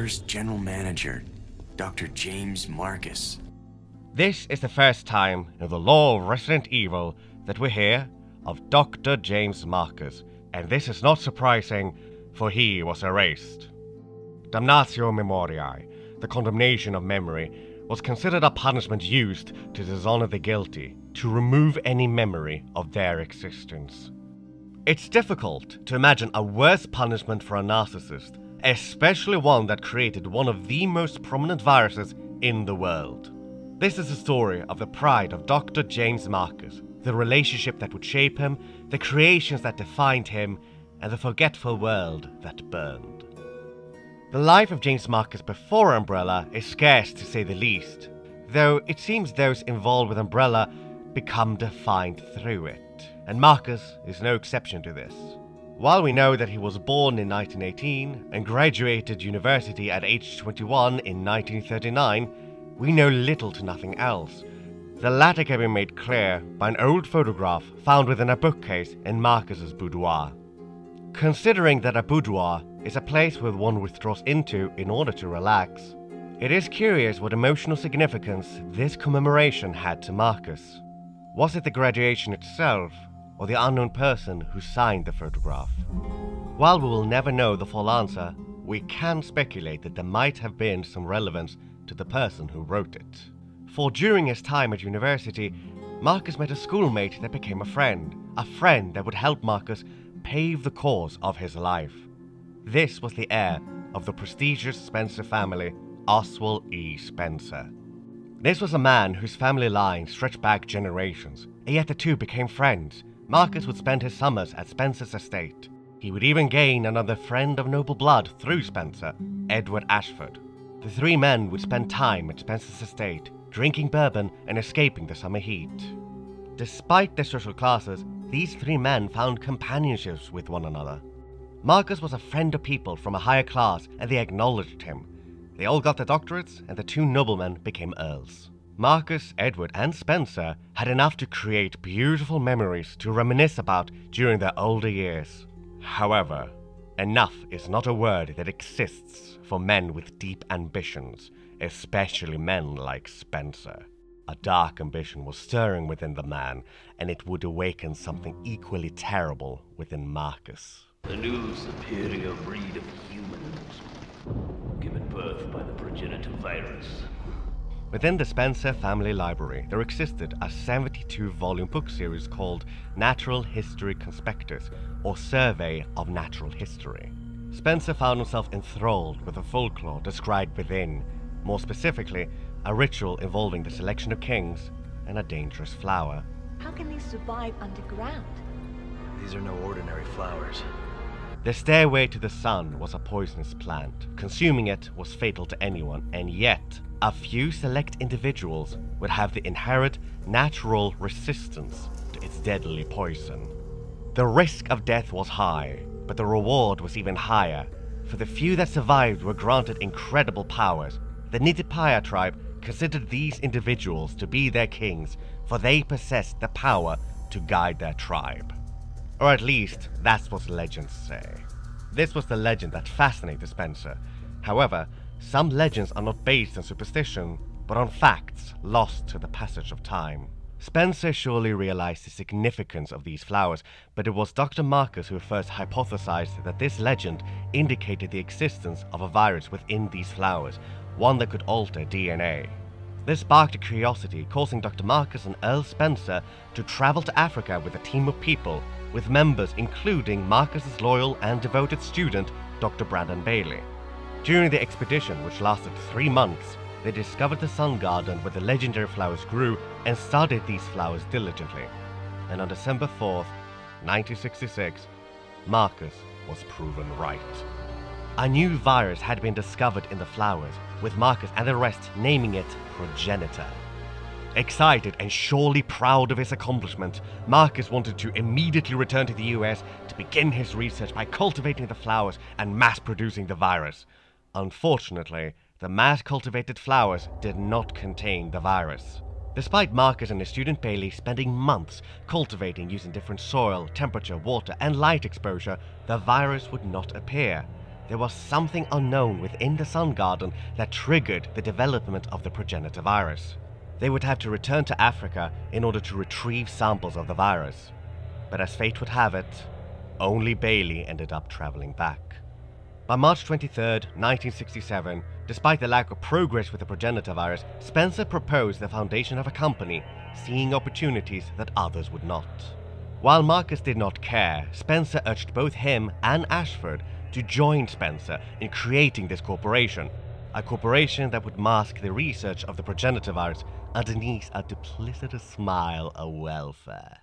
first general manager, Dr. James Marcus. This is the first time in the lore of Resident Evil that we hear of Dr. James Marcus, and this is not surprising, for he was erased. Damnatio Memoriae, the condemnation of memory, was considered a punishment used to dishonor the guilty, to remove any memory of their existence. It's difficult to imagine a worse punishment for a narcissist, especially one that created one of the most prominent viruses in the world. This is the story of the pride of Dr. James Marcus, the relationship that would shape him, the creations that defined him, and the forgetful world that burned. The life of James Marcus before Umbrella is scarce to say the least, though it seems those involved with Umbrella become defined through it, and Marcus is no exception to this. While we know that he was born in 1918 and graduated university at age 21 in 1939, we know little to nothing else. The latter can be made clear by an old photograph found within a bookcase in Marcus's boudoir. Considering that a boudoir is a place where one withdraws into in order to relax, it is curious what emotional significance this commemoration had to Marcus. Was it the graduation itself, or the unknown person who signed the photograph? While we will never know the full answer, we can speculate that there might have been some relevance to the person who wrote it. For during his time at university, Marcus met a schoolmate that became a friend that would help Marcus pave the course of his life. This was the heir of the prestigious Spencer family, Oswald E. Spencer. This was a man whose family line stretched back generations, and yet the two became friends. Marcus would spend his summers at Spencer's estate. He would even gain another friend of noble blood through Spencer, Edward Ashford. The three men would spend time at Spencer's estate, drinking bourbon and escaping the summer heat. Despite their social classes, these three men found companionships with one another. Marcus was a friend of people from a higher class, and they acknowledged him. They all got their doctorates, and the two noblemen became earls. Marcus, Edward, and Spencer had enough to create beautiful memories to reminisce about during their older years. However, enough is not a word that exists for men with deep ambitions, especially men like Spencer. A dark ambition was stirring within the man, and it would awaken something equally terrible within Marcus. A new superior breed of humans, given birth by the progenitor virus. Within the Spencer family library, there existed a 72-volume book series called Natural History Conspectus, or Survey of Natural History. Spencer found himself enthralled with the folklore described within, more specifically, a ritual involving the selection of kings and a dangerous flower. How can they survive underground? These are no ordinary flowers. The stairway to the sun was a poisonous plant. Consuming it was fatal to anyone, and yet a few select individuals would have the inherent natural resistance to its deadly poison. The risk of death was high, but the reward was even higher, for the few that survived were granted incredible powers. The Nitipaya tribe considered these individuals to be their kings, for they possessed the power to guide their tribe. Or at least, that's what legends say. This was the legend that fascinated Spencer. However, some legends are not based on superstition, but on facts lost to the passage of time. Spencer surely realized the significance of these flowers, but it was Dr. Marcus who first hypothesized that this legend indicated the existence of a virus within these flowers, one that could alter DNA. This sparked a curiosity, causing Dr. Marcus and Earl Spencer to travel to Africa with a team of people, with members including Marcus's loyal and devoted student, Dr. Brandon Bailey. During the expedition, which lasted 3 months, they discovered the sun garden where the legendary flowers grew and studied these flowers diligently. And on December 4th, 1966, Marcus was proven right. A new virus had been discovered in the flowers, with Marcus and the rest naming it Progenitor. Excited and surely proud of his accomplishment, Marcus wanted to immediately return to the US to begin his research by cultivating the flowers and mass-producing the virus. Unfortunately, the mass-cultivated flowers did not contain the virus. Despite Marcus and his student Bailey spending months cultivating using different soil, temperature, water, and light exposure, the virus would not appear. there was something unknown within the Sun Garden that triggered the development of the progenitor virus. They would have to return to Africa in order to retrieve samples of the virus. But as fate would have it, only Bailey ended up traveling back. By March 23, 1967, despite the lack of progress with the progenitor virus, Spencer proposed the foundation of a company, seeing opportunities that others would not. While Marcus did not care, Spencer urged both him and Ashford to join Spencer in creating this corporation, a corporation that would mask the research of the progenitor virus underneath a duplicitous smile of welfare.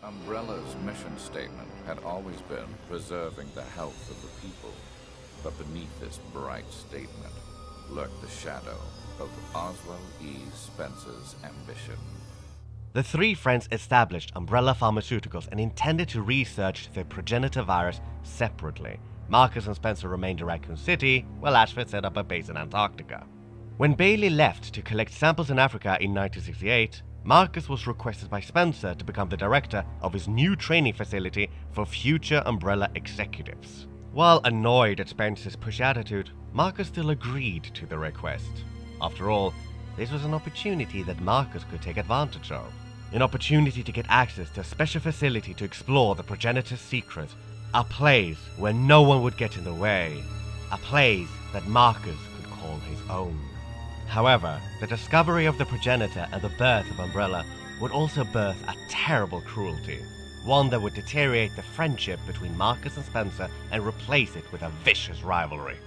Umbrella's mission statement had always been preserving the health of the people. But beneath this bright statement lurked the shadow of Oswald E. Spencer's ambition. The three friends established Umbrella Pharmaceuticals and intended to research the progenitor virus separately. Marcus and Spencer remained in Raccoon City, while Ashford set up a base in Antarctica. When Bailey left to collect samples in Africa in 1968, Marcus was requested by Spencer to become the director of his new training facility for future Umbrella executives. While annoyed at Spencer's push attitude, Marcus still agreed to the request. After all, this was an opportunity that Marcus could take advantage of. An opportunity to get access to a special facility to explore the progenitor's secret. A place where no one would get in the way. A place that Marcus could call his own. However, the discovery of the progenitor and the birth of Umbrella would also birth a terrible cruelty. One that would deteriorate the friendship between Marcus and Spencer and replace it with a vicious rivalry.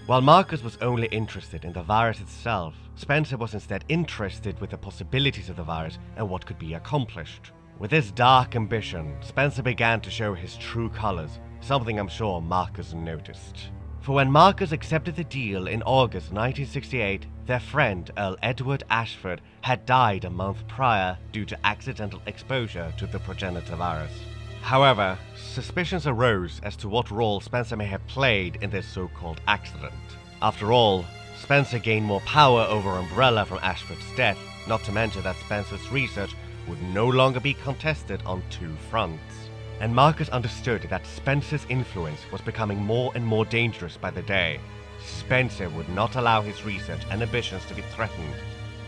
While Marcus was only interested in the virus itself, Spencer was instead interested with the possibilities of the virus and what could be accomplished. With this dark ambition, Spencer began to show his true colors, something I'm sure Marcus noticed. For when Marcus accepted the deal in August 1968, their friend Earl Edward Ashford had died a month prior due to accidental exposure to the progenitor virus. However, suspicions arose as to what role Spencer may have played in this so-called accident. After all, Spencer gained more power over Umbrella from Ashford's death, not to mention that Spencer's research would no longer be contested on two fronts. And Marcus understood that Spencer's influence was becoming more and more dangerous by the day. Spencer would not allow his research and ambitions to be threatened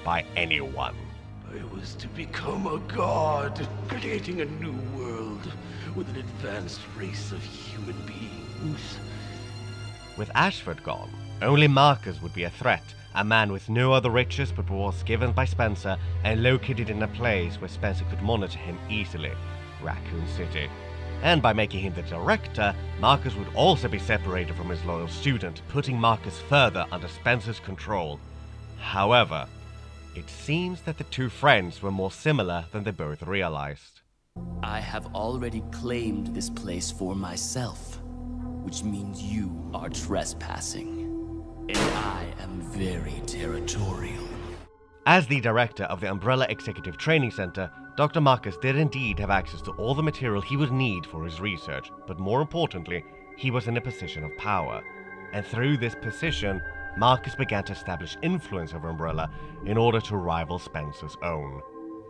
by anyone. I was to become a god, creating a new world with an advanced race of human beings. With Ashford gone, only Marcus would be a threat, a man with no other riches but was given by Spencer and located in a place where Spencer could monitor him easily, Raccoon City. And by making him the director, Marcus would also be separated from his loyal student, putting Marcus further under Spencer's control. However, it seems that the two friends were more similar than they both realized. I have already claimed this place for myself, which means you are trespassing. And I am very territorial. As the director of the Umbrella Executive Training Center, Dr. Marcus did indeed have access to all the material he would need for his research, but more importantly, he was in a position of power. And through this position, Marcus began to establish influence over Umbrella in order to rival Spencer's own.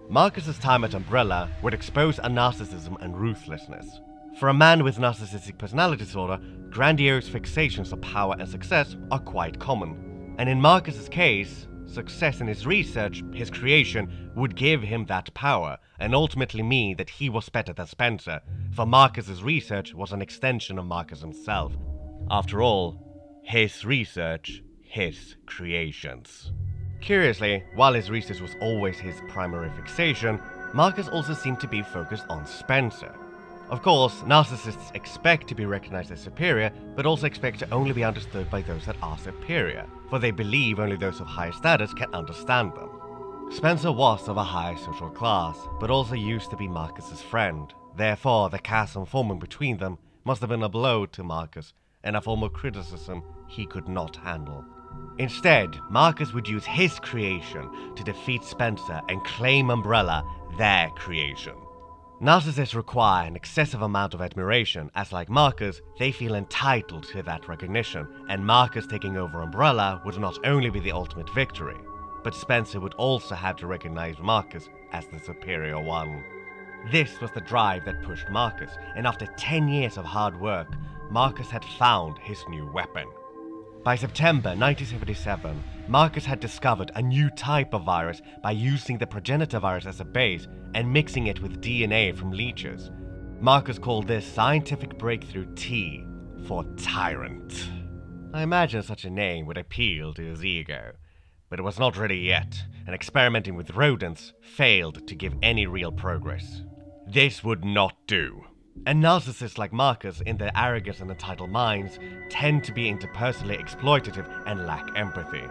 Marcus's time at Umbrella would expose a narcissism and ruthlessness. For a man with narcissistic personality disorder, grandiose fixations on power and success are quite common. And in Marcus's case, success in his research, his creation, would give him that power, and ultimately mean that he was better than Spencer, for Marcus's research was an extension of Marcus himself. After all, his research, his creations. Curiously, while his research was always his primary fixation, Marcus also seemed to be focused on Spencer. Of course, narcissists expect to be recognized as superior, but also expect to only be understood by those that are superior, for they believe only those of higher status can understand them. Spencer was of a high social class, but also used to be Marcus's friend. Therefore, the chasm forming between them must have been a blow to Marcus, and a form of criticism he could not handle. Instead, Marcus would use his creation to defeat Spencer and claim Umbrella their creation. Narcissists require an excessive amount of admiration, as like Marcus, they feel entitled to that recognition, and Marcus taking over Umbrella would not only be the ultimate victory, but Spencer would also have to recognize Marcus as the superior one. This was the drive that pushed Marcus, and after 10 years of hard work, Marcus had found his new weapon. By September 1977, Marcus had discovered a new type of virus by using the progenitor virus as a base and mixing it with DNA from leeches. Marcus called this scientific breakthrough T for Tyrant. I imagine such a name would appeal to his ego, but it was not ready yet, and experimenting with rodents failed to give any real progress. This would not do. And narcissists like Marcus, in their arrogance and entitled minds, tend to be interpersonally exploitative and lack empathy.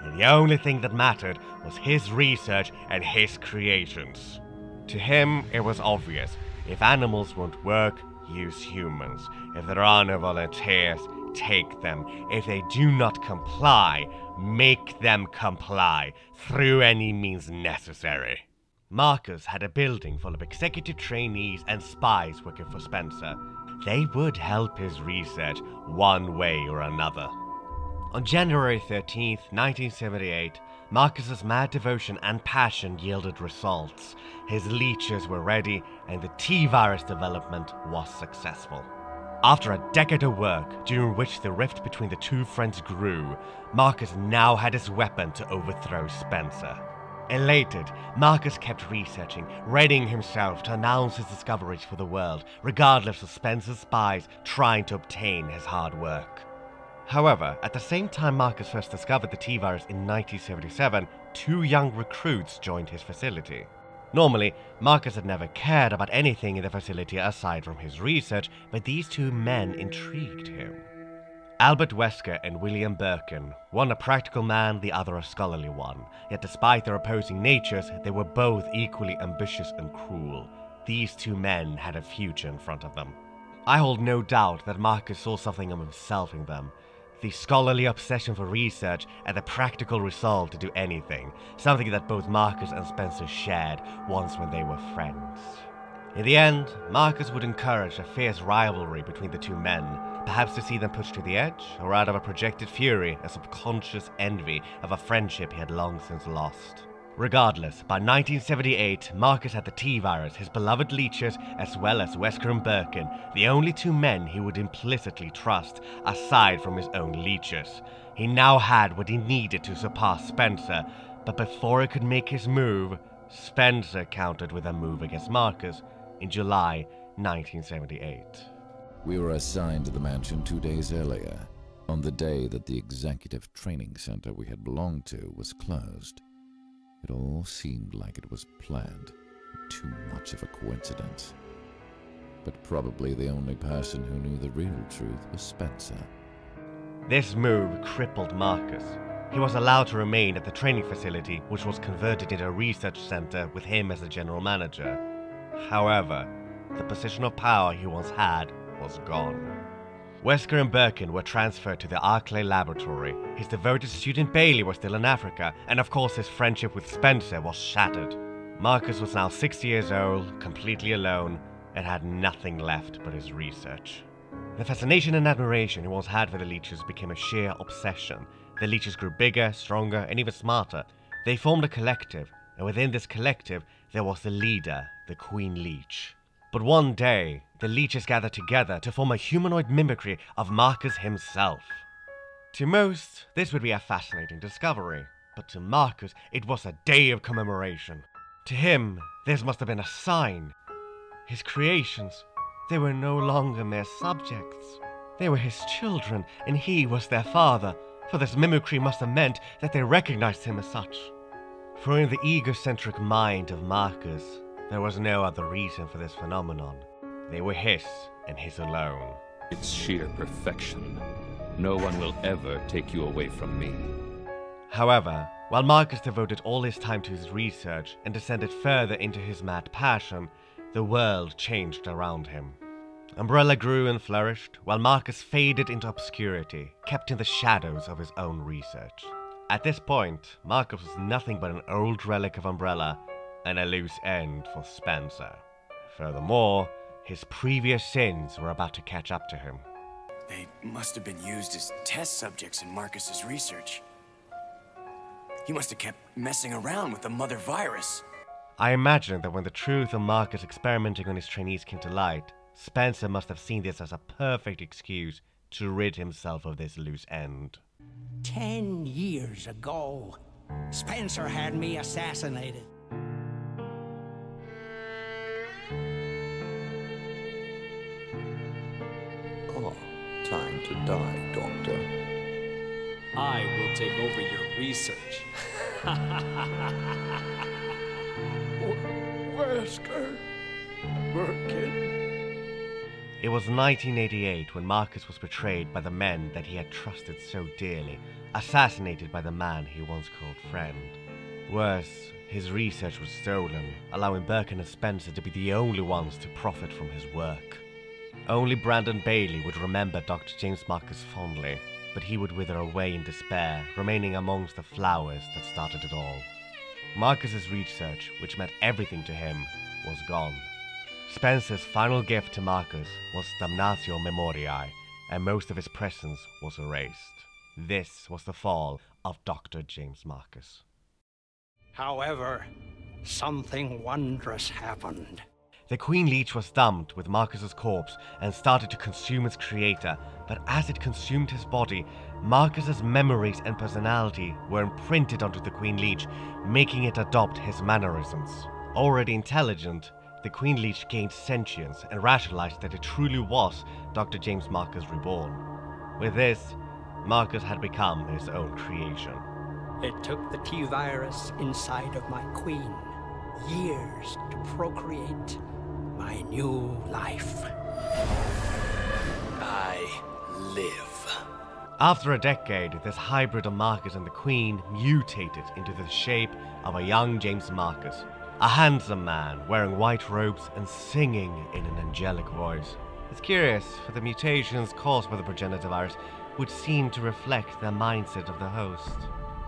And the only thing that mattered was his research and his creations. To him, it was obvious. If animals won't work, use humans. If there are no volunteers, take them. If they do not comply, make them comply through any means necessary. Marcus had a building full of executive trainees and spies working for Spencer. They would help his research one way or another. On January 13th, 1978, Marcus's mad devotion and passion yielded results. His leeches were ready, and the T-virus development was successful. After a decade of work, during which the rift between the two friends grew, Marcus now had his weapon to overthrow Spencer. Elated, Marcus kept researching, readying himself to announce his discoveries for the world, regardless of Spencer's spies trying to obtain his hard work. However, at the same time Marcus first discovered the T-virus in 1977, two young recruits joined his facility. Normally, Marcus had never cared about anything in the facility aside from his research, but these two men intrigued him. Albert Wesker and William Birkin, one a practical man, the other a scholarly one. Yet despite their opposing natures, they were both equally ambitious and cruel. These two men had a future in front of them. I hold no doubt that Marcus saw something of himself in them. The scholarly obsession for research and the practical resolve to do anything, something that both Marcus and Spencer shared once when they were friends. In the end, Marcus would encourage a fierce rivalry between the two men, perhaps to see them pushed to the edge, or out of a projected fury, a subconscious envy of a friendship he had long since lost. Regardless, by 1978, Marcus had the T-virus, his beloved leeches, as well as Wesker and Birkin, the only two men he would implicitly trust, aside from his own leeches. He now had what he needed to surpass Spencer, but before he could make his move, Spencer countered with a move against Marcus in July 1978. We were assigned to the mansion 2 days earlier, on the day that the executive training center we had belonged to was closed. It all seemed like it was planned, too much of a coincidence. But probably the only person who knew the real truth was Spencer. This move crippled Marcus. He was allowed to remain at the training facility, which was converted into a research center with him as the general manager. However, the position of power he once had was gone. Wesker and Birkin were transferred to the Arclay laboratory. His devoted student Bailey was still in Africa, and of course his friendship with Spencer was shattered. Marcus was now 60 years old, completely alone, and had nothing left but his research. The fascination and admiration he once had for the leeches became a sheer obsession. The leeches grew bigger, stronger, and even smarter. They formed a collective, and within this collective there was the leader, the Queen Leech. But one day, the leeches gathered together to form a humanoid mimicry of Marcus himself. To most, this would be a fascinating discovery, but to Marcus, it was a day of commemoration. To him, this must have been a sign. His creations, they were no longer mere subjects. They were his children, and he was their father, for this mimicry must have meant that they recognized him as such. For in the egocentric mind of Marcus, there was no other reason for this phenomenon. They were his, and his alone. It's sheer perfection. No one will ever take you away from me. However, while Marcus devoted all his time to his research and descended further into his mad passion, the world changed around him. Umbrella grew and flourished, while Marcus faded into obscurity, kept in the shadows of his own research. At this point, Marcus was nothing but an old relic of Umbrella, and a loose end for Spencer. Furthermore, his previous sins were about to catch up to him. They must have been used as test subjects in Marcus's research. He must have kept messing around with the mother virus. I imagine that when the truth of Marcus experimenting on his trainees came to light, Spencer must have seen this as a perfect excuse to rid himself of this loose end. 10 years ago, Spencer had me assassinated. Oh, time to die, Doctor. I will take over your research. Wesker. Birkin. It was 1988 when Marcus was betrayed by the men that he had trusted so dearly, assassinated by the man he once called friend. Worse, his research was stolen, allowing Birkin and Spencer to be the only ones to profit from his work. Only Brandon Bailey would remember Dr. James Marcus fondly, but he would wither away in despair, remaining amongst the flowers that started it all. Marcus's research, which meant everything to him, was gone. Spencer's final gift to Marcus was Damnatio Memoriae, and most of his presence was erased. This was the fall of Dr. James Marcus. However, something wondrous happened. The Queen Leech was dumped with Marcus's corpse and started to consume its creator, but as it consumed his body, Marcus's memories and personality were imprinted onto the Queen Leech, making it adopt his mannerisms. Already intelligent, the Queen Leech gained sentience and rationalized that it truly was Dr. James Marcus reborn. With this, Marcus had become his own creation. It took the T-virus inside of my queen years to procreate my new life. I live. After a decade, this hybrid of Marcus and the Queen mutated into the shape of a young James Marcus, a handsome man wearing white robes and singing in an angelic voice. It's curious, for the mutations caused by the progenitor virus would seem to reflect the mindset of the host.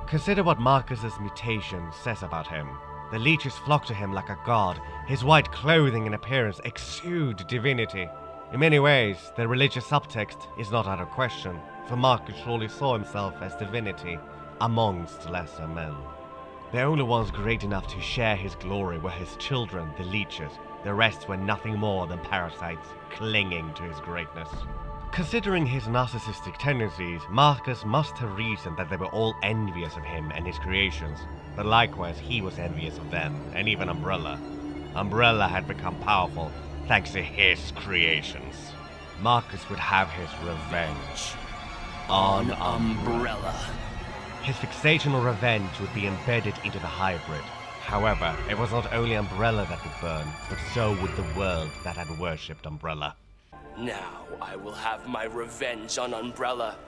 Consider what Marcus's mutation says about him. The leeches flock to him like a god. His white clothing and appearance exude divinity. In many ways, the religious subtext is not out of question, for Marcus surely saw himself as divinity amongst lesser men. The only ones great enough to share his glory were his children, the leeches. The rest were nothing more than parasites clinging to his greatness. Considering his narcissistic tendencies, Marcus must have reasoned that they were all envious of him and his creations, but likewise he was envious of them, and even Umbrella. Umbrella had become powerful thanks to his creations. Marcus would have his revenge on Umbrella. His fixation on revenge would be embedded into the hybrid. However, it was not only Umbrella that would burn, but so would the world that had worshipped Umbrella. Now I will have my revenge on Umbrella,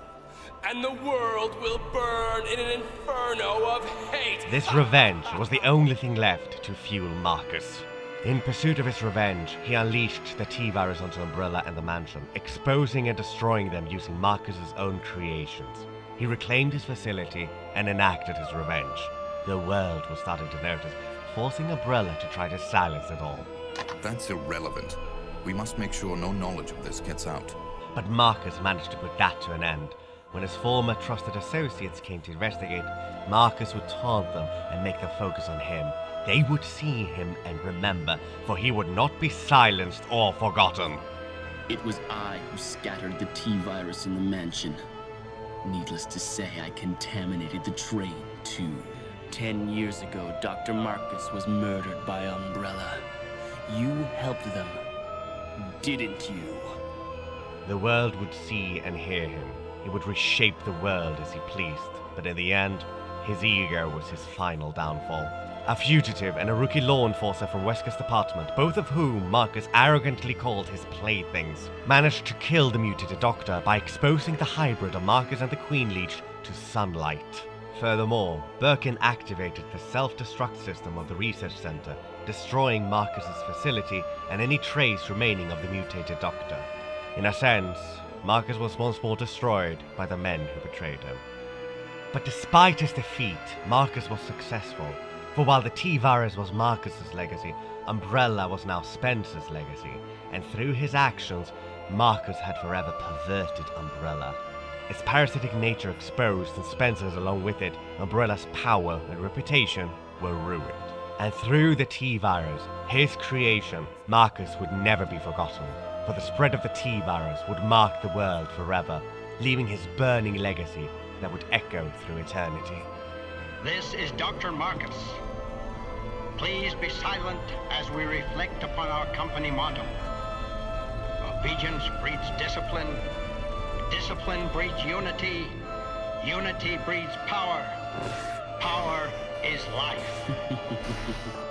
and the world will burn in an inferno of hate! This revenge was the only thing left to fuel Marcus. In pursuit of his revenge, he unleashed the T-virus onto Umbrella and the mansion, exposing and destroying them using Marcus's own creations. He reclaimed his facility and enacted his revenge. The world was starting to notice, forcing Umbrella to try to silence it all. That's irrelevant. We must make sure no knowledge of this gets out. But Marcus managed to put that to an end. When his former trusted associates came to investigate, Marcus would taunt them and make the focus on him. They would see him and remember, for he would not be silenced or forgotten. It was I who scattered the T-virus in the mansion. Needless to say, I contaminated the train, too. 10 years ago, Dr. Marcus was murdered by Umbrella. You helped them, didn't you? The world would see and hear him. He would reshape the world as he pleased, but in the end, his ego was his final downfall. A fugitive and a rookie law enforcer from Wesker's department, both of whom Marcus arrogantly called his playthings, managed to kill the mutated doctor by exposing the hybrid of Marcus and the Queen Leech to sunlight. Furthermore, Birkin activated the self-destruct system of the research center, destroying Marcus's facility and any trace remaining of the mutated doctor. In a sense, Marcus was once more destroyed by the men who betrayed him. But despite his defeat, Marcus was successful. For while the T-virus was Marcus's legacy, Umbrella was now Spencer's legacy, and through his actions, Marcus had forever perverted Umbrella. Its parasitic nature exposed and Spencer's along with it, Umbrella's power and reputation were ruined. And through the T-virus, his creation, Marcus would never be forgotten. for the spread of the T-virus would mark the world forever, leaving his burning legacy that would echo through eternity. This is Dr. Marcus. Please be silent as we reflect upon our company motto. Obedience breeds discipline. Discipline breeds unity. Unity breeds power. Power is life.